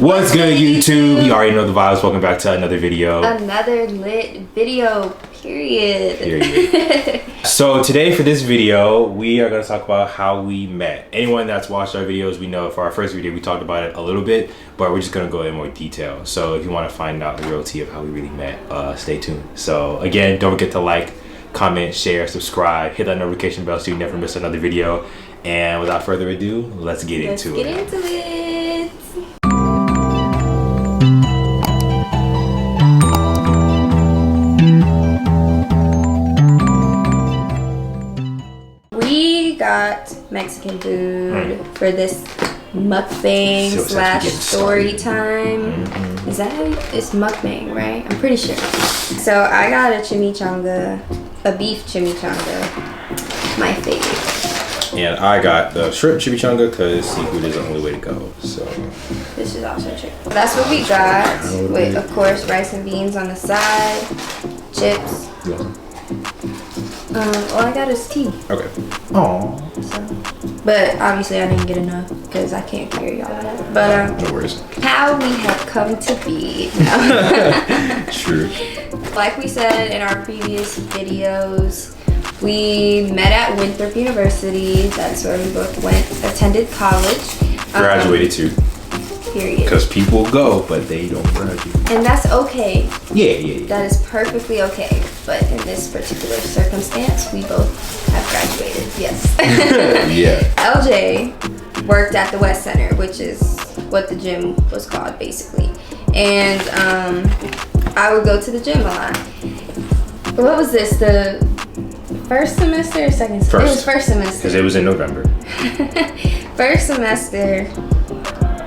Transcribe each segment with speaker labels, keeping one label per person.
Speaker 1: What's good, YouTube? You already know the vibes. Welcome back to another video.
Speaker 2: Another lit video, period.
Speaker 1: So today for this video, we are going to talk about how we met. Anyone that's watched our videos, we know for our first video, we talked about it a little bit, but we're just going to go in more detail. So if you want to find out the real tea of how we really met, stay tuned. So again, don't forget to like, comment, share, subscribe, hit that notification bell so you never miss another video. And without further ado, let's get into it.
Speaker 2: Got Mexican food for this mukbang slash story time. Is that how it's mukbang, right? I'm pretty sure. So I got a chimichanga, a beef chimichanga, my favorite.
Speaker 1: And I got the shrimp chimichanga because seafood is the only way to go. So
Speaker 2: this is also chicken. That's what we got. With, of course, rice and beans on the side, chips. All I got is tea.
Speaker 1: Okay. Aww.
Speaker 2: So, but obviously I didn't get enough because I can't carry all of that. But
Speaker 1: no worries.
Speaker 2: How we have come to be.
Speaker 1: True.
Speaker 2: Like we said in our previous videos, we met at Winthrop University. That's where we both attended college.
Speaker 1: Graduated too.
Speaker 2: Period.
Speaker 1: Because people go, but they don't graduate.
Speaker 2: And that's okay.
Speaker 1: Yeah.
Speaker 2: That is perfectly okay. But in this particular circumstance, we both have graduated. Yes.
Speaker 1: Yeah.
Speaker 2: LJ worked at the West Center, which is what the gym was called, basically. And I would go to the gym a lot. What was this? The first semester or second semester? It was first semester.
Speaker 1: Because it was in November.
Speaker 2: First semester.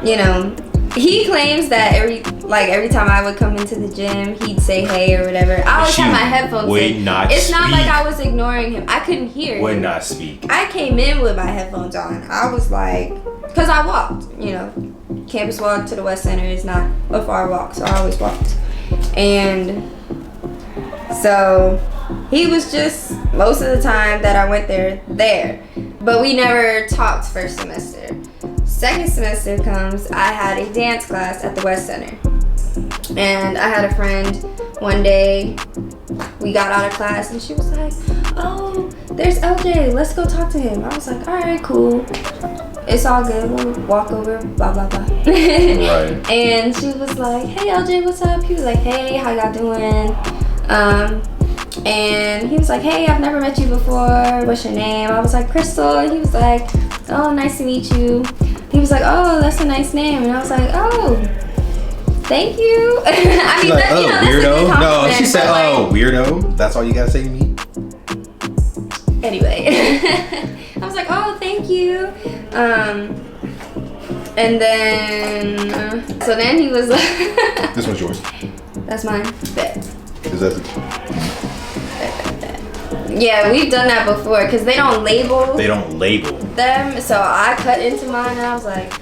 Speaker 2: You know, he claims that every time I would come into the gym, he'd say hey or whatever. I always had my headphones in. It's not like I was ignoring him. I couldn't hear him.
Speaker 1: Would not speak.
Speaker 2: I came in with my headphones on. I was like, because I walked, you know. Campus walk to the West Center is not a far walk, so I always walked. And so he was just, most of the time that I went there. But we never talked first semester. Second semester comes, I had a dance class at the West Center. And I had a friend one day, we got out of class and she was like, oh, there's LJ, let's go talk to him. I was like, all right, cool. It's all good, we'll walk over, blah, blah, blah.
Speaker 1: Right.
Speaker 2: And she was like, hey LJ, what's up? He was like, hey, how y'all doing? And he was like, hey, I've never met you before. What's your name? I was like, Christal. And he was like, oh, nice to meet you. He was like, oh, that's a nice name. And I was like, oh, thank you. I mean,
Speaker 1: like, oh,
Speaker 2: that's
Speaker 1: weirdo.
Speaker 2: A good compliment,
Speaker 1: no, she said, oh, weirdo. That's all you gotta say to me?
Speaker 2: Anyway. I was like, oh, thank you. And then, so then he was like.
Speaker 1: This one's yours.
Speaker 2: That's mine. Bet.
Speaker 1: Is that
Speaker 2: Yeah, we've done that before because they don't label. Them, so I cut into mine and I was like,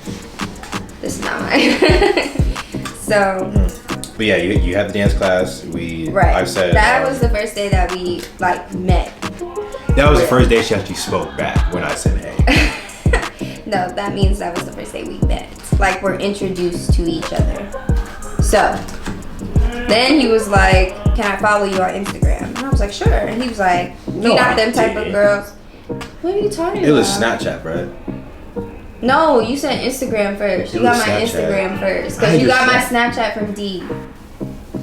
Speaker 2: this is not mine. So.
Speaker 1: But yeah, you had the dance class.
Speaker 2: Right.
Speaker 1: I've said
Speaker 2: that was the first day that we met.
Speaker 1: That was the first day she actually spoke back when I said hey.
Speaker 2: No, that means that was the first day we met. Like we're introduced to each other. So. Then he was like, can I follow you on Instagram? And I was like, sure. And he was like, you're not them type of girls. What are you talking about?
Speaker 1: It was Snapchat, right?
Speaker 2: No, you said Instagram first. You got my Instagram first. Because you got my Snapchat from D.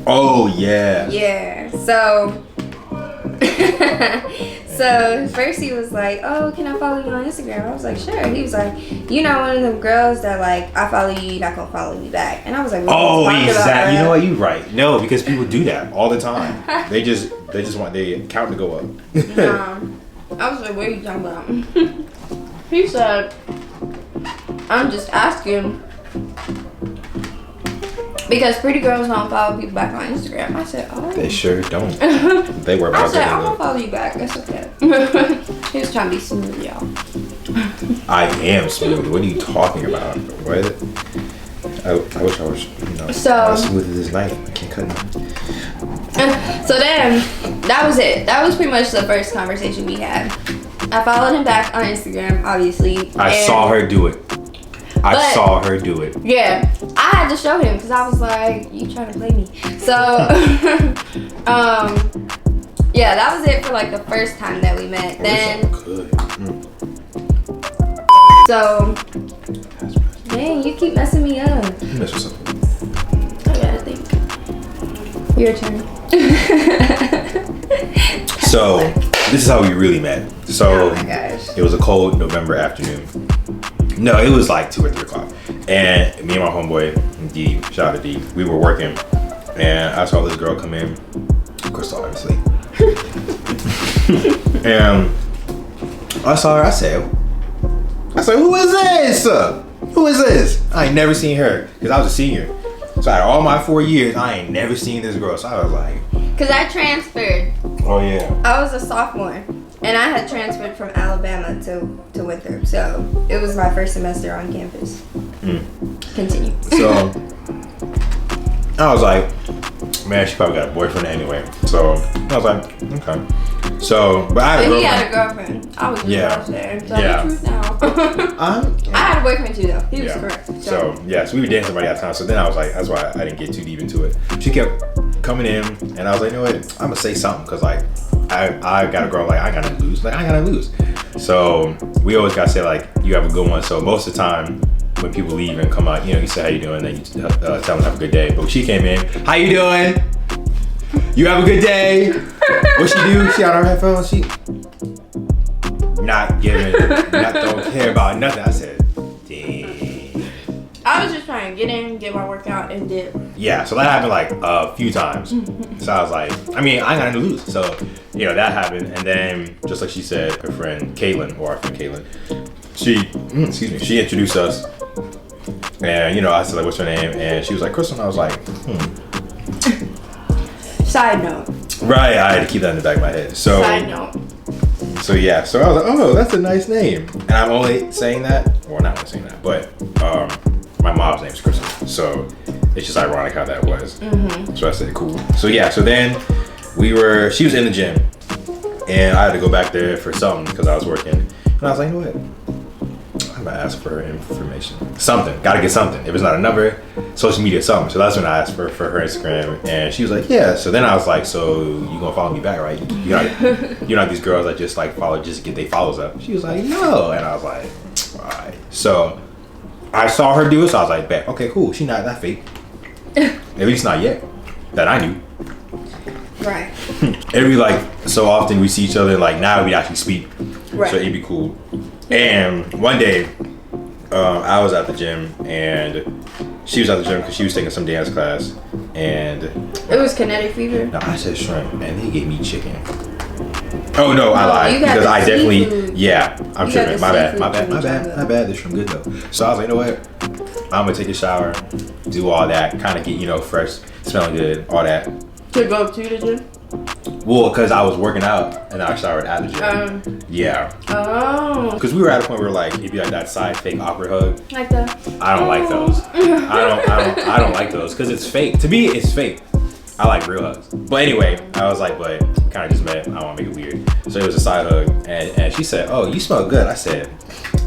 Speaker 1: Oh, yeah.
Speaker 2: Yeah. So, so first he was like, oh, can I follow you on Instagram? I was like, sure. He was like, you're not one of them girls that like, I follow you, you're not going to follow me back. And I was like,
Speaker 1: oh, exactly. You know what? You're right. No, because people do that all the time. They just want their account to go up.
Speaker 2: I was like, what are you talking about? He said, I'm just asking because pretty girls don't follow people back on Instagram. I said, oh.
Speaker 1: They sure don't. They were about
Speaker 2: I said, I'm going to follow you back. That's okay. He was trying to be smooth, y'all.
Speaker 1: I am smooth. What are you talking about? What? I wish I was, as smooth as this knife. I can't cut it.
Speaker 2: So then, that was it. That was pretty much the first conversation we had. I followed him back on Instagram, obviously.
Speaker 1: I saw her do it. I saw her do it.
Speaker 2: Yeah, I had to show him because I was like, "You trying to play me?" So, yeah, that was it for like the first time that we met. Then, so, dang, you keep messing me up.
Speaker 1: You mess with something.
Speaker 2: I gotta think. Your turn.
Speaker 1: So, this is how we really met. So,
Speaker 2: oh my gosh.
Speaker 1: It was a cold November afternoon. No, it was like 2 or 3 o'clock. And me and my homeboy, D, shout out to D, we were working. And I saw this girl come in, Christal, obviously. And I saw her, I said, who is this? Who is this? I ain't never seen her, because I was a senior. So out of all my 4 years, I ain't never seen this girl. So I was like,
Speaker 2: because I transferred.
Speaker 1: Oh yeah.
Speaker 2: I was a sophomore, and I had transferred from Alabama to Winthrop, so it was my first semester on campus. Continue.
Speaker 1: So I was like, man, she probably got a boyfriend anyway. So I was like, okay. So, but I had a girlfriend.
Speaker 2: He had a girlfriend. I was just there. Tell the truth now. I had a boyfriend too, though. He was correct.
Speaker 1: So we were dating somebody at the time. So then I was like, that's why I didn't get too deep into it. She kept coming in, and I was like, you know what? I'm gonna say something because like I got a girl, like I gotta lose. So we always gotta say like you have a good one. So most of the time when people leave and come out, you know, you say how you doing, then you tell them have a good day. But when she came in, how you doing? You have a good day. What she do? She on her headphones. She don't care about nothing. I said, dang.
Speaker 2: I was just trying to get in, get my workout, and dip.
Speaker 1: Yeah, so that happened like a few times. So I was like, I mean, I ain't got nothing to lose. So, you know, that happened. And then, just like she said, her friend Caitlin, or our friend Caitlin, she introduced us. And, you know, I said, like, what's her name? And she was like, Crystal. And I was like,
Speaker 2: Side note.
Speaker 1: Right, I had to keep that in the back of my head. So,
Speaker 2: side note.
Speaker 1: So yeah, so I was like, oh, that's a nice name. And I'm only saying that, or not only saying that, but my mom's name is Crystal. So it's just ironic how that was. So I said, cool. So yeah, so then she was in the gym. And I had to go back there for something because I was working. And I was like, you know what? I'm gonna ask for her information. Something, gotta get something. If it's not a number, social media, something. So that's when I asked for her Instagram, and she was like, yeah. So then I was like, so you gonna follow me back, right? You're not these girls that just like follow just to get their follows up. She was like, no. And I was like, all right. So I saw her do it, so I was like, bet, okay, cool. She not that fake. At least not yet. That I knew.
Speaker 2: Right.
Speaker 1: Every like so often we see each other, like now we actually speak.
Speaker 2: Right.
Speaker 1: So it'd be cool. And one day, I was at the gym and she was at the gym because she was taking some dance class. And
Speaker 2: it was kinetic fever.
Speaker 1: No, I said shrimp, and they gave me chicken. Oh no, I lied because I definitely, I'm tripping. My bad. The shrimp good though. So I was like, you know what? I'm gonna take a shower, do all that, kind of get fresh, smelling good, all that.
Speaker 2: To go to the gym.
Speaker 1: Well, because I was working out and I showered at the gym. Yeah.
Speaker 2: Oh.
Speaker 1: Because we were at a point where like it'd be like that side fake awkward hug.
Speaker 2: Like that.
Speaker 1: I don't like those. I don't like those because it's fake. To me, it's fake. I like real hugs. But anyway, I was like, but kind of just met. I don't want to make it weird. So it was a side hug, and she said, "Oh, you smell good." I said.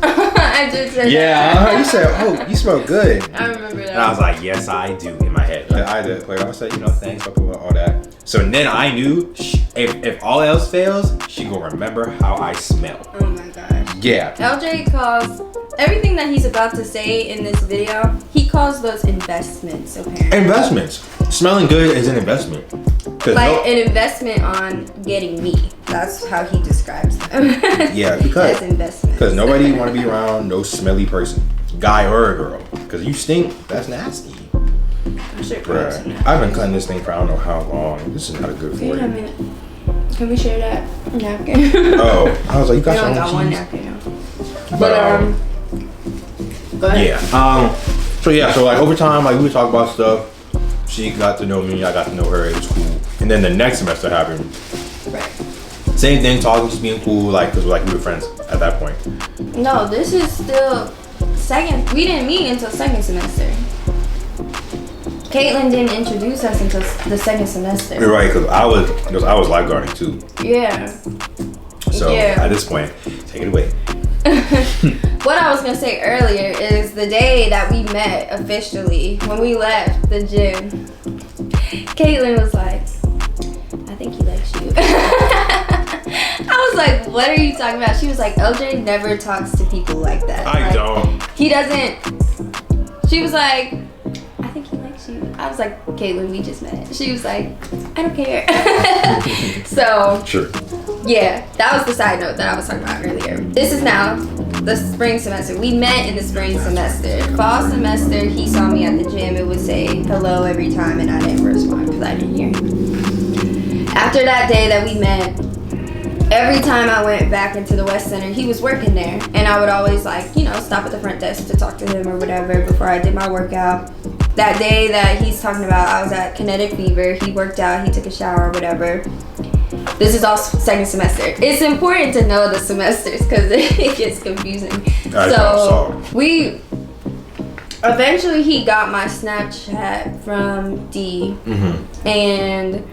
Speaker 2: I did say that.
Speaker 1: Yeah, you said, "Oh, you smell good."
Speaker 2: I remember that.
Speaker 1: And I was like, "Yes, I do." In my head, I did. Like I said, thanks for all that. So then I knew if all else fails, she gonna remember how I smell.
Speaker 2: Oh my gosh.
Speaker 1: Yeah.
Speaker 2: LJ calls everything that he's about to say in this video. He calls those investments. Apparently.
Speaker 1: Investments. Smelling good is an investment.
Speaker 2: Like an investment on getting me. That's how he describes them.
Speaker 1: Yeah, because
Speaker 2: investment.
Speaker 1: Because nobody want to be around no smelly person, guy or a girl. Because you stink. That's nasty. Bruh, I've been cutting this thing for I don't know how long. This is not a good for you.
Speaker 2: Can we share that napkin?
Speaker 1: Oh, I was like, you got
Speaker 2: some
Speaker 1: got
Speaker 2: one napkin now.
Speaker 1: But
Speaker 2: go ahead.
Speaker 1: Yeah. So like over time, like we would talk about stuff. She got to know me, I got to know her. It was cool. And then the next semester happened.
Speaker 2: Right.
Speaker 1: Same thing, talking, just being cool, like because like we were friends at that point.
Speaker 2: No, this is still second. We didn't meet until second semester. Caitlin didn't introduce us until the second semester.
Speaker 1: You're right, because I was lifeguarding too.
Speaker 2: Yeah.
Speaker 1: So at this point, take it away.
Speaker 2: what I was gonna say earlier is the day that we met officially, when we left the gym, Caitlin was like, I think he likes you. I was like, what are you talking about? She was like, LJ never talks to people like that.
Speaker 1: I don't.
Speaker 2: He doesn't. She was like, I think he likes you. I was like, Caitlin, we just met. She was like, I don't care. So,
Speaker 1: sure.
Speaker 2: Yeah, that was the side note that I was talking about earlier. This is now the spring semester. We met in the spring semester. Fall semester, he saw me at the gym. It would say hello every time, and I didn't respond because I didn't hear him. After that day that we met, every time I went back into the West Center, he was working there. And I would always stop at the front desk to talk to him or whatever before I did my workout. That day that he's talking about, I was at Kinetic Fever. He worked out, he took a shower or whatever. This is all second semester. It's important to know the semesters because it gets confusing. Eventually he got my Snapchat from D, and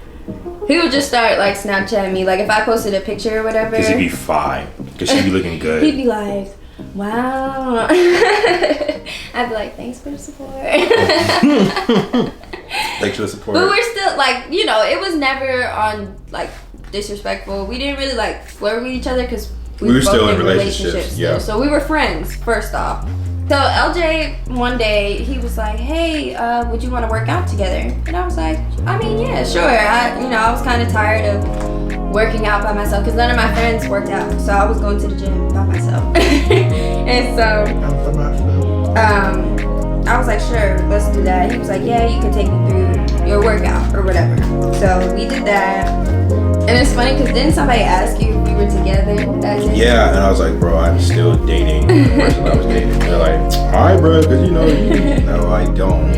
Speaker 2: he would just start Snapchatting me. Like if I posted a picture or whatever.
Speaker 1: Because he'd be fine. Because she'd be looking good.
Speaker 2: He'd be like, wow. I'd be like, thanks for the support.
Speaker 1: Thanks for the support.
Speaker 2: But we're still it was never on disrespectful. We didn't really flirt with each other because we were still in relationships. Yeah. So we were friends first off. So LJ one day he was like, "Hey, would you want to work out together?" And I was like, "I mean, yeah, sure." I was kind of tired of working out by myself because none of my friends worked out, so I was going to the gym by myself. And so, I was like, "Sure, let's do that." He was like, "Yeah, you can take me through your workout or whatever." So we did that. And it's funny because didn't somebody ask you if we were together that day?
Speaker 1: Yeah, and I was like, bro, I'm still dating the person I was dating. They're like, hi, bro, because no, I don't.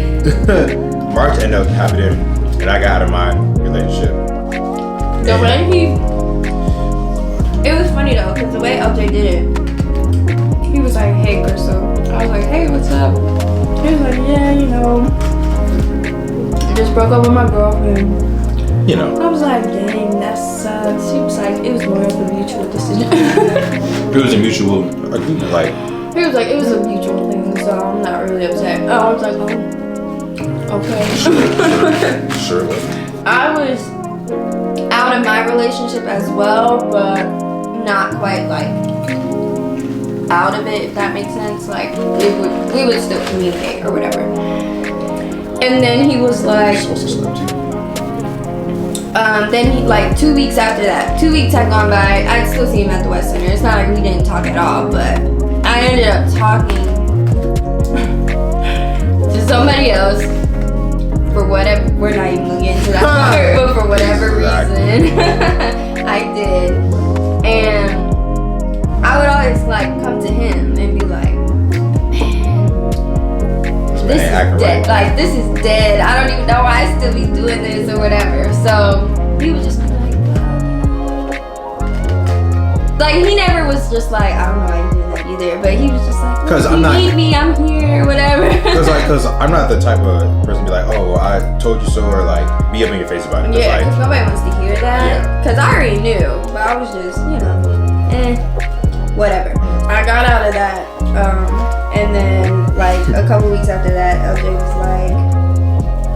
Speaker 1: March ended up happening, and I got out of my relationship.
Speaker 2: The way it was funny though, because the way LJ did it, he was like, hey, Christal. I was like, hey, what's up? He was like, yeah, I just broke up with my girlfriend. I was like, dang, that sucks. He was like, it was more of a mutual decision.
Speaker 1: It was a mutual agreement,
Speaker 2: He was like, it was a mutual thing, so I'm not really upset. I was like, okay.
Speaker 1: Sure.
Speaker 2: I was out of my relationship as well, but not quite out of it, if that makes sense. We would still communicate or whatever. And then he was like, then he, 2 weeks after that, 2 weeks had gone by, I'd still see him at the West Center. It's not like we didn't talk at all, but I ended up talking to somebody else for whatever, we're not even gonna get into that part, but for whatever reason, I did. And I would always come to him and be like, this is dead. This is dead. I don't even know why I still be doing this or whatever. So he was just he never was just I don't know why you're doing that either. But he was just
Speaker 1: because
Speaker 2: you need me, I'm here, or whatever.
Speaker 1: Because I'm not the type of person to be like, oh, well, I told you so, or be up in your face about it.
Speaker 2: Yeah, because nobody wants to hear that. Because I already knew, but I was just whatever. I got out of that, and then a couple weeks after that, LJ was like,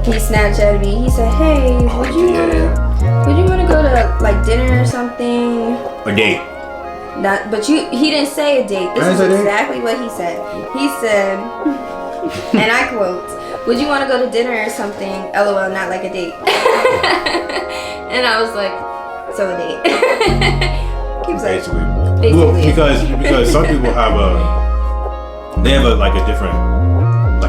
Speaker 2: he Snapchatted me. He said, "Hey, would you want to go to dinner or something?"
Speaker 1: A date.
Speaker 2: But he didn't say a date. This is exactly what he said. He said, and I quote, "Would you want to go to dinner or something? LOL, not like a date." And I was like, "So a date." He was
Speaker 1: basically. Well, because some people have a different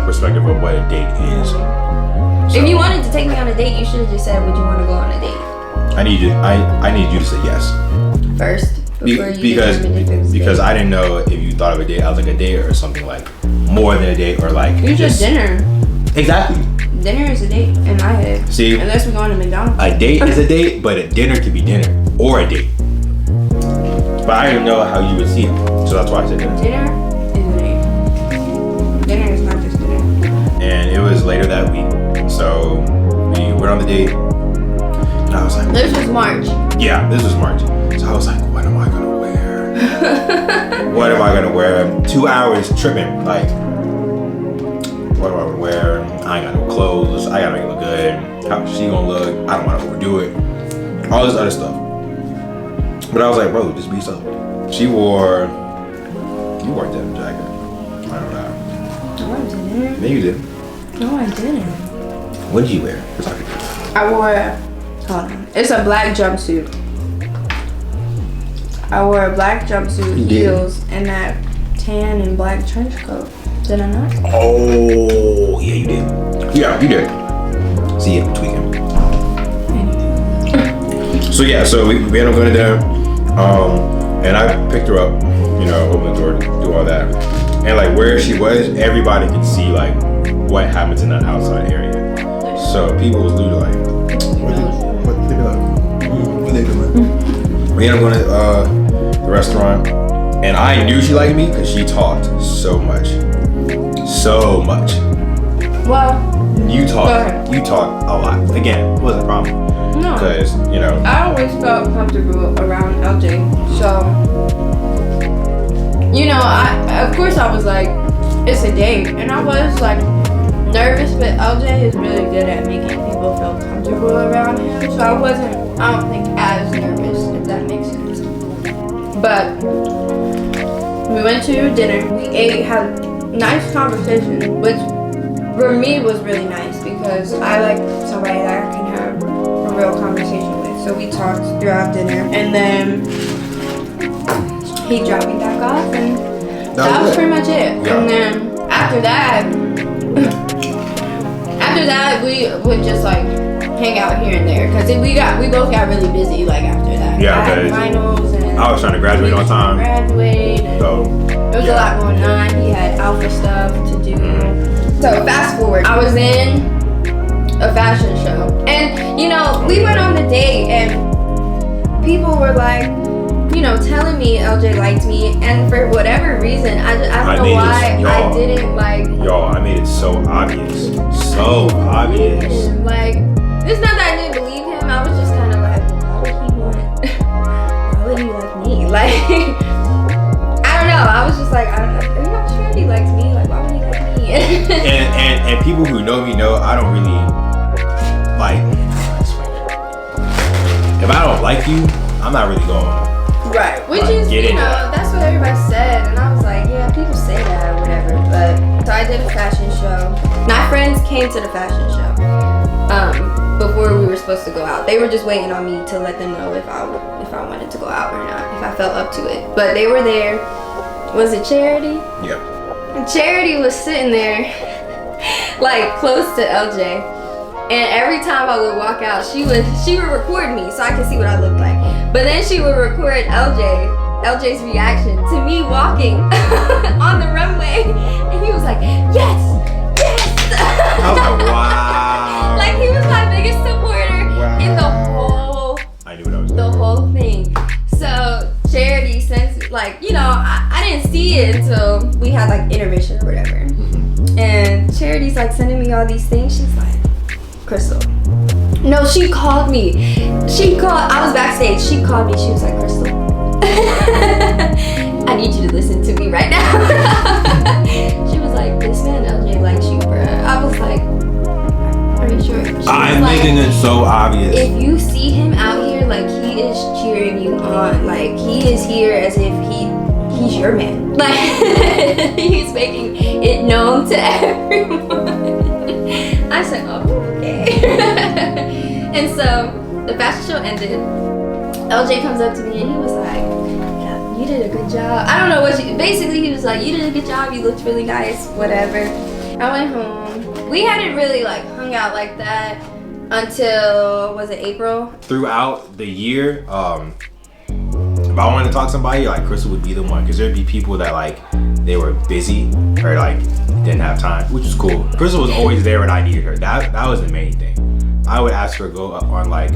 Speaker 1: perspective of what a date is. So,
Speaker 2: if you wanted to take me on a date, you should have just said, "Would you want to go on a date?"
Speaker 1: I need you to say yes
Speaker 2: first before you determined if it was
Speaker 1: because I didn't know if you thought of a date as a date or something more than a date or
Speaker 2: you just dinner.
Speaker 1: Exactly.
Speaker 2: Dinner is a date in my head.
Speaker 1: See,
Speaker 2: unless we're going to McDonald's.
Speaker 1: A date is a date, but a dinner could be dinner or a date. But I didn't know how you would see it, so that's why I said dinner.
Speaker 2: Dinner is a date. Dinner is not just dinner.
Speaker 1: And it was later that week, so we went on the date, and I was like,
Speaker 2: this was March.
Speaker 1: Yeah, this was March. So I was like, what am I gonna wear? What am I gonna wear? 2 hours tripping. Like, what am I gonna wear? I ain't got no clothes. I gotta make it look good. How she gonna look? I don't wanna overdo it. All this other stuff. But I was like, bro, just be yourself. You wore a denim jacket. I don't know.
Speaker 2: No, I didn't.
Speaker 1: Maybe you did.
Speaker 2: No, I didn't.
Speaker 1: What did you wear?
Speaker 2: I wore, hold on. It's a black jumpsuit. I wore a black jumpsuit, heels, and that tan and black trench coat. Did I not?
Speaker 1: Oh, yeah, you did. Yeah, you did. See, I'm tweaking. So yeah, so we ended up going to dinner, and I picked her up, you know, open the door, do all that, and like where she was, everybody could see like what happens in that outside area. So people was literally like, what they doing? We ended up going to the restaurant, and I knew she liked me because she talked so much.
Speaker 2: Well,
Speaker 1: you talk a lot. Again, it wasn't a problem.
Speaker 2: no.
Speaker 1: Because, you know.
Speaker 2: I always felt comfortable around LJ. So, you know, of course I was like, it's a date. And I was like nervous, but LJ is really good at making people feel comfortable around him. So I don't think as nervous, if that makes sense. But we went to dinner, we ate, had a nice conversation, which for me was really nice because I like somebody that I can have a real conversation with. So we talked throughout dinner, and then he dropped me back off, and that was pretty much it.
Speaker 1: Yeah.
Speaker 2: And then after that we would just like hang out here and there because we both got really busy like after that.
Speaker 1: Yeah,
Speaker 2: I had finals, and
Speaker 1: I was trying to graduate on time.
Speaker 2: Graduate, and
Speaker 1: So
Speaker 2: there was a lot going on. He had alpha stuff to do. So fast forward, I was in a fashion show, and you know, we went on the date, and people were like, you know, telling me LJ liked me, and for whatever reason, I don't know why I didn't like.
Speaker 1: Y'all, I made it so obvious. So obvious.
Speaker 2: Like, it's not that I didn't believe him. I was just kind of like, why would he like me? Like, I don't know. I was just like, I'm not sure he likes me. Like, why would he like me?
Speaker 1: and people who know me know I don't really like. If I don't like you, I'm not really going.
Speaker 2: Right, which is, you know, that's what everybody said, and I was like, yeah, people say that or whatever, but, so I did a fashion show. My friends came to the fashion show, before we were supposed to go out. They were just waiting on me to let them know if I wanted to go out or not, if I felt up to it. But they were there. Was it Charity?
Speaker 1: Yeah.
Speaker 2: And Charity was sitting there, like, close to LJ. And every time I would walk out, she would record me so I could see what I looked like. But then she would record LJ's reaction to me walking on the runway. And he was like, yes!
Speaker 1: I was like, wow.
Speaker 2: Like, he was my biggest supporter in the whole,
Speaker 1: I knew what I was doing.
Speaker 2: the whole thing. So Charity, since, like, you know, I didn't see it until we had like intermission or whatever. And Charity's like sending me all these things. She's like, Christal. No, she called me. I was backstage. She called me. She was like, Christal, I need you to listen to me right now. She was like, this man LJ likes you, bruh. I was like, are you sure?
Speaker 1: I'm making it so obvious.
Speaker 2: If you see him out here, like, he is cheering you on. Like, he is here as if he's your man. Like, he's making it known to everyone. I said, oh, okay. And so the fashion show ended. LJ comes up to me and he was like, yeah, you did a good job. I don't know basically he was like, you did a good job, you looked really nice, whatever. I went home. We hadn't really like hung out like that until, was it April?
Speaker 1: Throughout the year, if I wanted to talk to somebody, like Christal would be the one, because there'd be people that like they were busy or like didn't have time, which was cool. Christal was always there when I needed her. That was the main thing. I would ask her to go up on like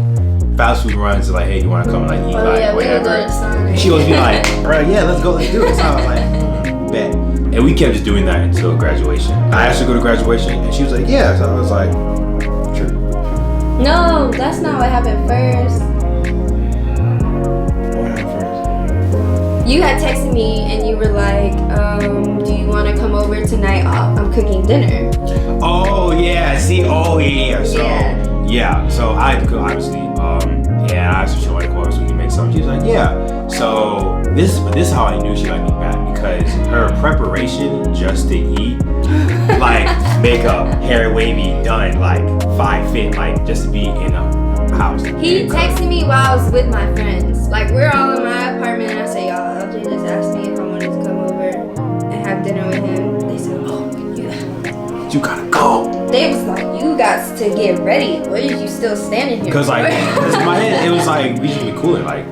Speaker 1: fast food runs, like, hey, you want to come like eat, like whatever. And she would be like, bro, yeah, let's go, let's do it. So I was like, bet. And we kept just doing that until graduation. I asked her to go to graduation, and she was like, yeah. So I was like, sure.
Speaker 2: No, that's not what happened first.
Speaker 1: What happened first?
Speaker 2: You had texted me and you were like, do you want to come over tonight? I'm cooking dinner.
Speaker 1: Oh yeah, see, oh yeah. So yeah, so I could obviously, yeah, I asked her, she wanted to go over so we can make something. She was like, yeah. So this is how I knew she liked me back, because her preparation just to eat, like makeup, hair wavy, done, like 5 fit, like just to be in a house.
Speaker 2: He texted me while I was with my friends. Like, we're all in my apartment, and I say, y'all, LJ just asked me if I wanted to come over and have dinner with him. They said, oh,
Speaker 1: you gotta go.
Speaker 2: They was like, you got to get ready. What are you still standing here?
Speaker 1: Because like, in my head, it was like, we should be cooling, like.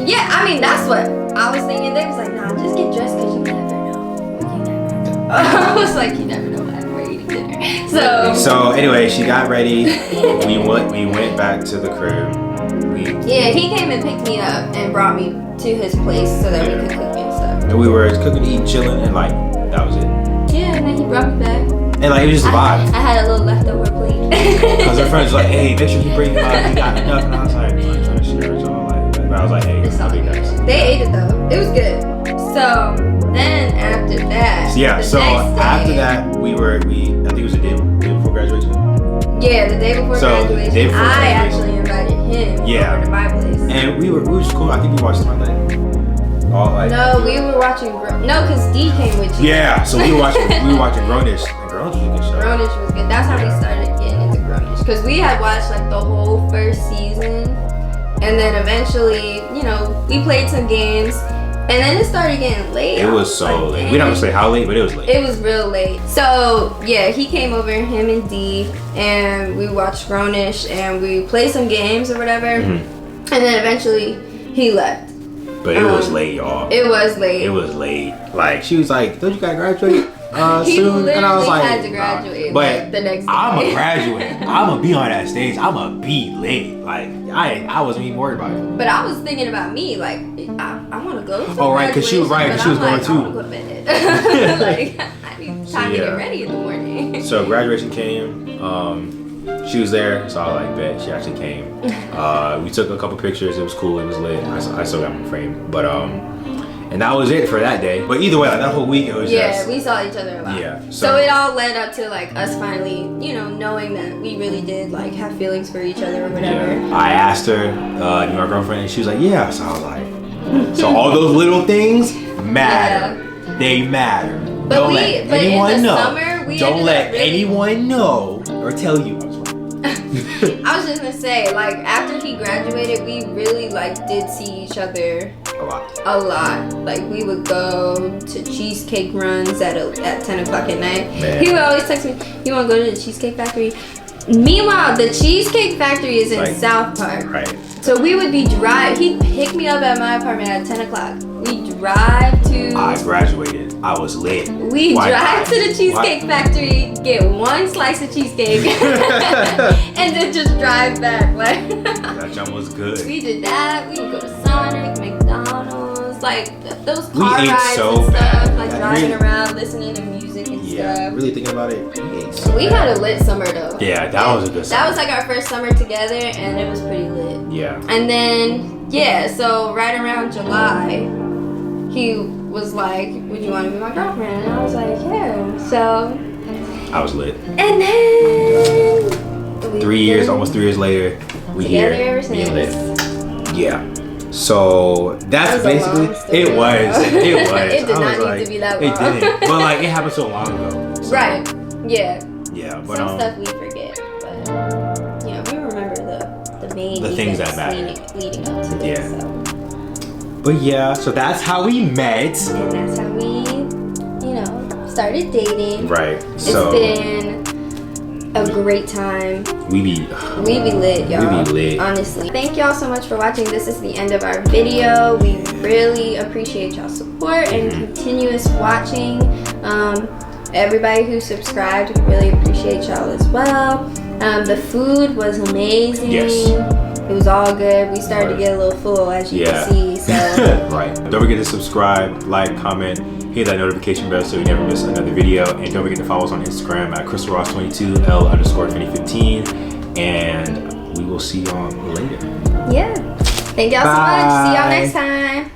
Speaker 2: Yeah, I mean, that's what I was thinking. They was like, nah, just get dressed because you never know. You never know. I was like, you never know we're eating dinner. So
Speaker 1: anyway, she got ready. we went back to the crib.
Speaker 2: Yeah, he came and picked me up and brought me to his place so that we could cook and stuff.
Speaker 1: And we were cooking, eating, chilling, and like, that was it.
Speaker 2: Yeah, and then he brought me back.
Speaker 1: And like, it was just a vibe.
Speaker 2: I had a little leftover plate.
Speaker 1: Because her friends were like, hey, make sure you bring you got enough. And I was like, I'm trying to share with y'all. Like, but I was like, hey,
Speaker 2: It's
Speaker 1: I'll be nice.
Speaker 2: They ate it though. It was good. So then after that.
Speaker 1: Yeah, so after
Speaker 2: day,
Speaker 1: that, I think it was the day before graduation.
Speaker 2: Yeah, the day before graduation.
Speaker 1: The day before
Speaker 2: I
Speaker 1: graduation.
Speaker 2: actually invited him over to my place.
Speaker 1: And we were just cool. I think we watched Twilight. All like.
Speaker 2: No, we were watching. No, because D came with you.
Speaker 1: Yeah, so we were watching Grownish. And Grownish was a good show.
Speaker 2: Grownish was good. That's how we started getting into Grownish. Because we had watched like the whole first season. And then eventually, we played some games. And then it started getting late.
Speaker 1: It was so late. We don't have to say how late, but it was late.
Speaker 2: It was real late. So, yeah, he came over, him and D, and we watched Grownish, and we played some games or whatever. Mm-hmm. And then eventually, he left.
Speaker 1: But it was late, y'all.
Speaker 2: It was late.
Speaker 1: It was late. Like, she was like, don't you gotta graduate
Speaker 2: he
Speaker 1: soon?
Speaker 2: literally
Speaker 1: And I was like,
Speaker 2: had to graduate
Speaker 1: but
Speaker 2: the next day.
Speaker 1: I'm a graduate. I'm gonna be on that stage. I'm gonna be late. Like, I wasn't even worried about it.
Speaker 2: But I was thinking about me, like, I want to go to
Speaker 1: oh, right, because she was going too.
Speaker 2: I want to go to bed. Like, I need time to get ready in the morning.
Speaker 1: So graduation came. She was there, so I was like, bet. She actually came. We took a couple pictures. It was cool. It was lit. I still got my frame. But and that was it for that day. But either way, like that whole week, it was just.
Speaker 2: Yeah, we saw each other a lot.
Speaker 1: Yeah.
Speaker 2: So it all led up to like us finally, knowing that we really did like have feelings for each other or whatever.
Speaker 1: Yeah. I asked her, you my girlfriend, and she was like, yeah. So I was like, so all those little things matter. Yeah. They matter.
Speaker 2: But
Speaker 1: Don't let anyone know.
Speaker 2: Summer,
Speaker 1: Don't let anyone know or tell you.
Speaker 2: I was just gonna say, like, after he graduated, we really like did see each other a lot. Like, we would go to cheesecake runs at 10 o'clock at night. Man. He would always text me, you want to go to the Cheesecake Factory? Meanwhile, the Cheesecake Factory is in South Park.
Speaker 1: Right.
Speaker 2: So we would be he'd pick me up at my apartment at 10 o'clock. We drive to...
Speaker 1: I graduated. I was lit.
Speaker 2: We drive to the Cheesecake Factory, get one slice of cheesecake, and then just drive back. Like,
Speaker 1: that jump was good.
Speaker 2: We did that. We would go to Sonic, McDonald's, like those car
Speaker 1: rides
Speaker 2: and stuff.
Speaker 1: Bad.
Speaker 2: Like driving around, listening to music and stuff.
Speaker 1: Yeah, really thinking about it, we ate so
Speaker 2: We had a lit summer though.
Speaker 1: Yeah, that was a good summer.
Speaker 2: That was like our first summer together, and it was pretty lit.
Speaker 1: Yeah.
Speaker 2: And then, so right around July, he was like, would you want to be my girlfriend? And I was like, yeah. So
Speaker 1: I was lit.
Speaker 2: And then
Speaker 1: 3 years, almost 3 years later, we
Speaker 2: together
Speaker 1: here
Speaker 2: ever since.
Speaker 1: lit. Yeah. So that's basically it was.
Speaker 2: It did not need to be that long.
Speaker 1: It didn't. But like it happened so long ago. So,
Speaker 2: right. Yeah.
Speaker 1: Yeah. But
Speaker 2: some stuff we forget, but we remember the main
Speaker 1: things that matter
Speaker 2: leading up to it.
Speaker 1: Yeah.
Speaker 2: So.
Speaker 1: But yeah, so that's how we met.
Speaker 2: And that's how we, started dating.
Speaker 1: Right.
Speaker 2: It's been a great time.
Speaker 1: We be
Speaker 2: lit, y'all.
Speaker 1: We be lit.
Speaker 2: Honestly. Thank y'all so much for watching. This is the end of our video. We really appreciate y'all's support and continuous watching. Everybody who subscribed, we really appreciate y'all as well. The food was amazing.
Speaker 1: Yes.
Speaker 2: It was all good. We started to get a little full, as you can see. So.
Speaker 1: Right. Don't forget to subscribe, like, comment, hit that notification bell so you never miss another video. And don't forget to follow us on Instagram at CrystalRoss22, L_2015. And we will see y'all later.
Speaker 2: Yeah. Thank y'all so much. See y'all next time.